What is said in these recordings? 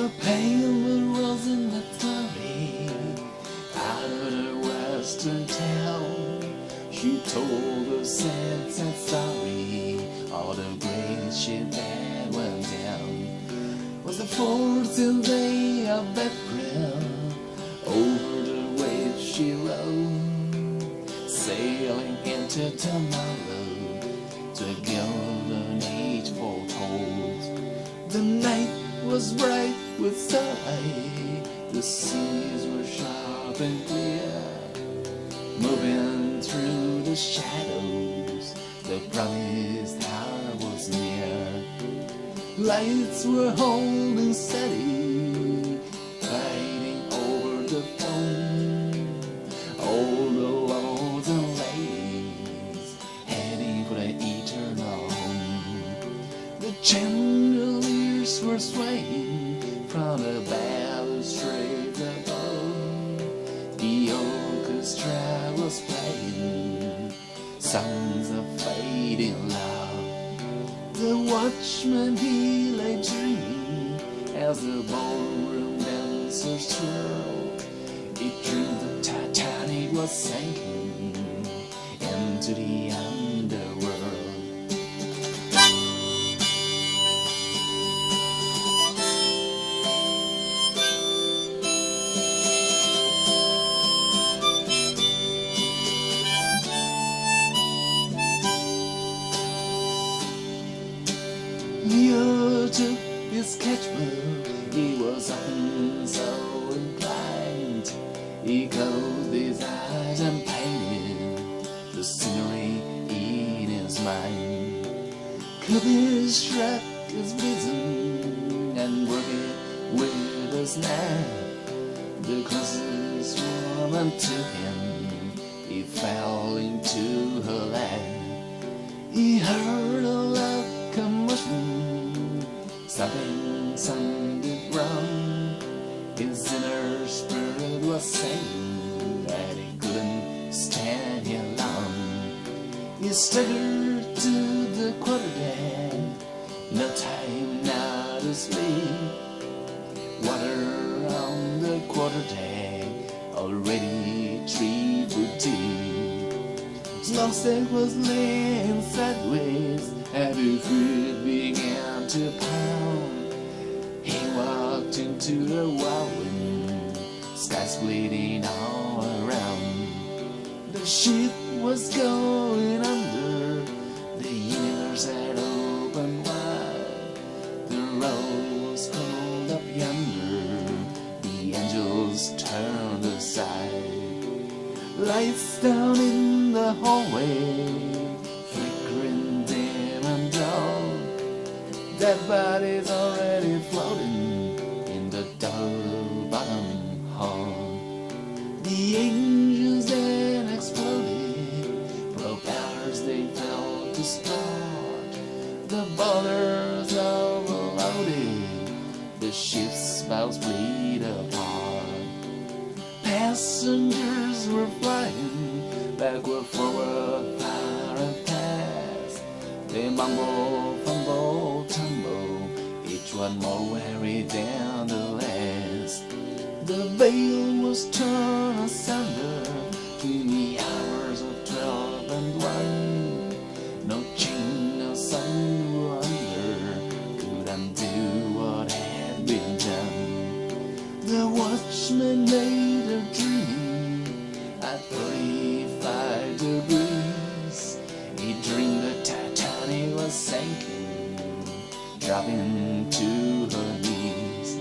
The pale rose in the flurry out of the western town. She told her sad story, all the great ship that went down. Was the 14th day of April, over the waves she rode, sailing into tomorrow to a golden age foretold. The night was bright with starlight, the seas were sharp and clear, moving through the shadows, the promised hour was near. Lights were holding steady, fighting over the phone. All the lords and ladies heading for the eternal home. The chandeliers were swaying from the balustrade above. The orchestra was playing songs of fading love. The watchman he lay dreaming as the ballroom dancers twirled. He dreamed the Titanic was sinking into the underworld. Leo took his sketchbook, he was often so inclined. He closed his eyes and painted the scenery in his mind. Cupid struck his vision and broke it with a snap. The closest woman to him, he fell into her lap. He heard a loud commotion, something sounded wrong. His inner spirit was saying that he couldn't stand here long. He staggered to the quarterdeck, no time now to sleep. Water on the quarterdeck, already 3 foot deep. His long stick was laying sideways, heavy feet began to pound. He walked into the wild wind, sky splitting all around. The ship was going under, the universe had opened wide. The road was pulled up yonder, the angels turned aside. Lights down in the hallway, flickering dim and dull. Dead bodies already floating in the double-bottom hall. The engines then exploded, propellers they fell to start. The boilers overloaded, the ship's bow split apart. Passengers were flying backward, forward, far and fast. They mumble, fumble, tumble, each one more weary than the last. The veil was torn asunder between the hours of 12 and 1. No chain, no sun wonder could undo what had been done. The watchman made a dream at 35 degrees. He dreamed the Titanic was sinking, dropping to her knees.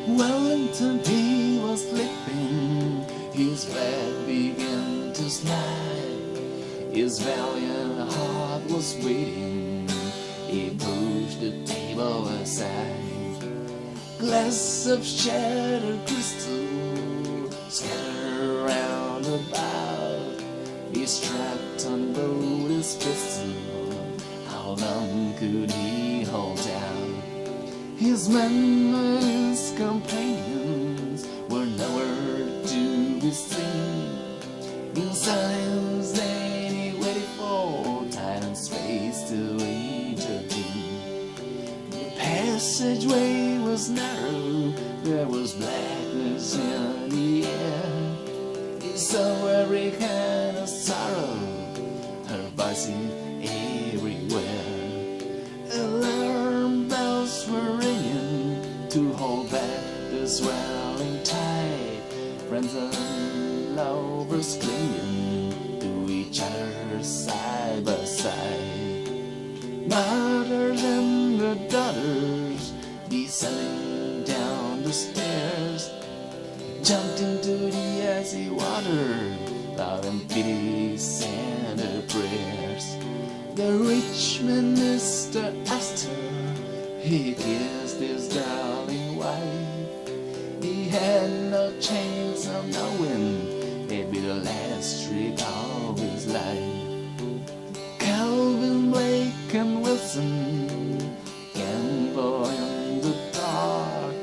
Wellington, he was sleeping, his back began to slide. His valiant heart was beating, he pushed the table aside. Glass of shattered crystal scattered around about. He strapped on both his pistol, how long could he hold out? His men and his companions were nowhere to be seen. In silence they waited for time and space to intervene. The passageway was narrow, there was blackness in the air. He saw every kind of sorrow, her voice everywhere. Alarm bells were ringing to hold back the swelling tide. Friends and lovers clinging to each other side by side. Mothers and the daughters descending down the stairs jumped into the icy water, love and pity sent her prayers. The rich minister asked her, he kissed his darling wife. He had no chance of knowing it'd be the last trick of his life. Calvin, Blake and Wilson gambled in the dark.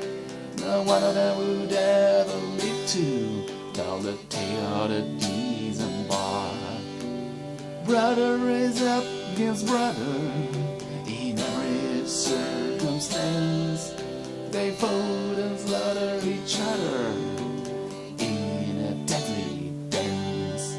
No one of them would ever live to tell the tale of the disembark. Brother raised up against brother in every circumstance. They fought and slaughtered each other in a deadly dance.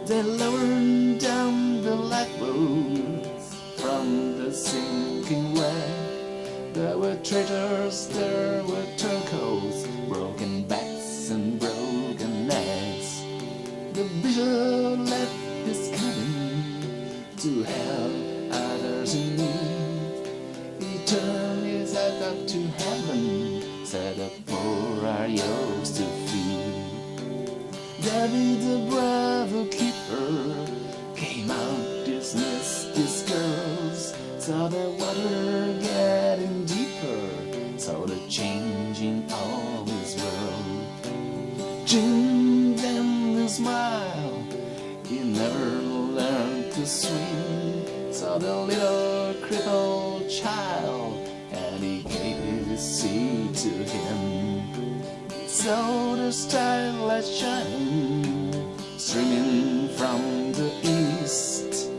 They lowered down the lifeboats from the sinking wreck. There were traitors, there were turncoats, broken backs and broken necks. The bishop left his cabin to help others in need. He turned his eyes up to heaven, said the poor are yours to feed. David the brave keeper came out, dismissed his girls, saw the water getting deeper, saw the changing of his world. Jim then the smile, he never learned to swim, saw the little crippled child, and he gave his seed to him. He saw the starlight shining, streaming from the east.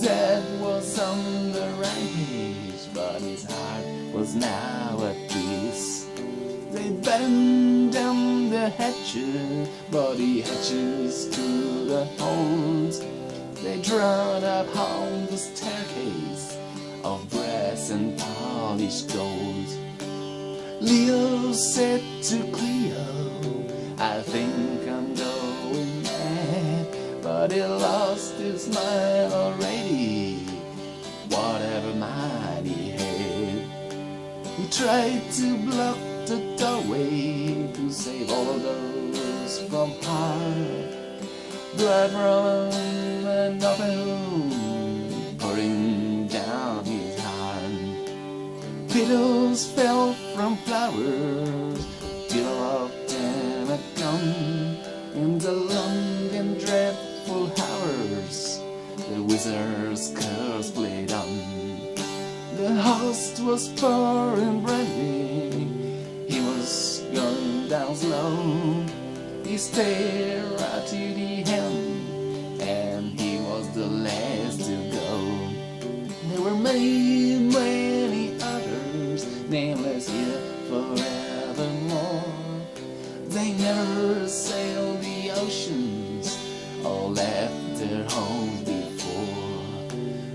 Dad was on the rampage, but his heart was now at peace. They battened down the hatches, but the hatches to the holes. They drawn up on the staircase of brass and polished gold. Leo said to Cleo, I think I'm going mad, but he lost his mind already, whatever mind he had. He tried to block the doorway to save all of those from harm. Blood from an open wound pouring down his heart. Petals fell from flowers, till of them had come. In the long and dreadful hours, the wizard's curse played on. The host was pouring brandy, he was going down slow. He stayed right to the end, and he was the last to go. There were many, many others, nameless yet forevermore. They never sailed the oceans or left their homes before.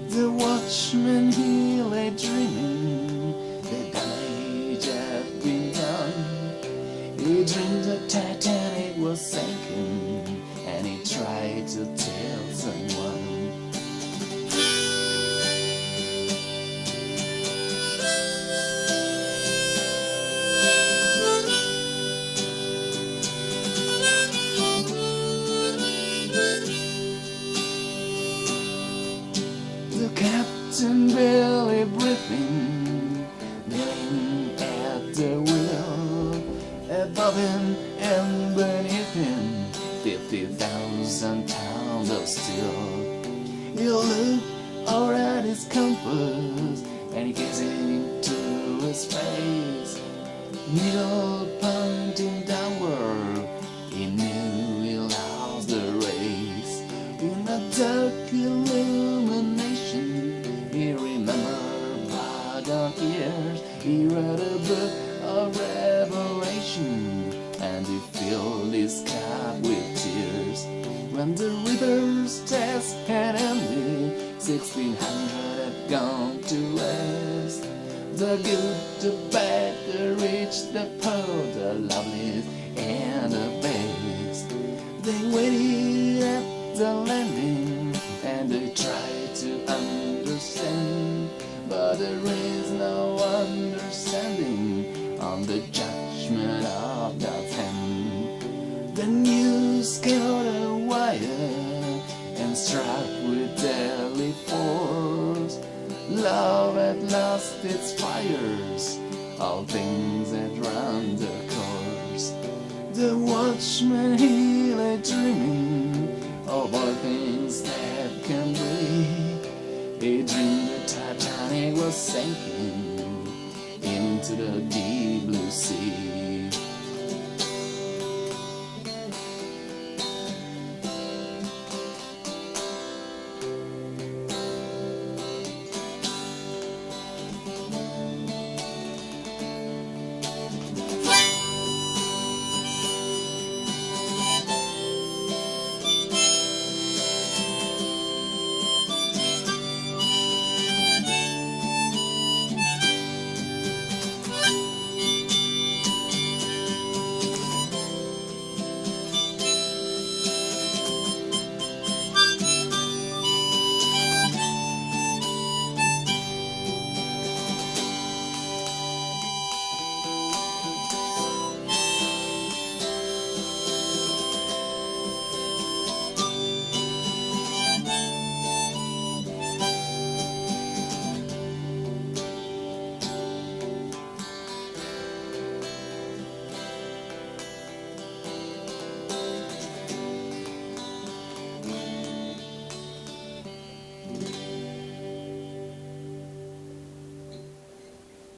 The watchman, he lay dreaming, the damage had been done. He dreamed the Titanic was sinking, and he tried to tell someone. The captain barely breathing, kneeling at the wheel. Above him and beneath him, 50,000 pounds of steel. He looked over at his compass, and he gazed into his face, needle pointing downward. He knew he lost the race. In a dark illumination, he remembered bygone years. He read a book of Revelation, and he filled his cup with tears. When the river's test had ended, 1600 had gone to waste. The good, the bad, the rich, the poor, the lovely and the best. They waited at the landing and they tried to understand, but there is no understanding on the judgment of God's hand. The news came out a wire and struck with deadly force. Love had lost its fires, all things had run their course. The watchman he lay dreaming of all things that can be. He dreamed the Titanic was sinking into the deep blue sea.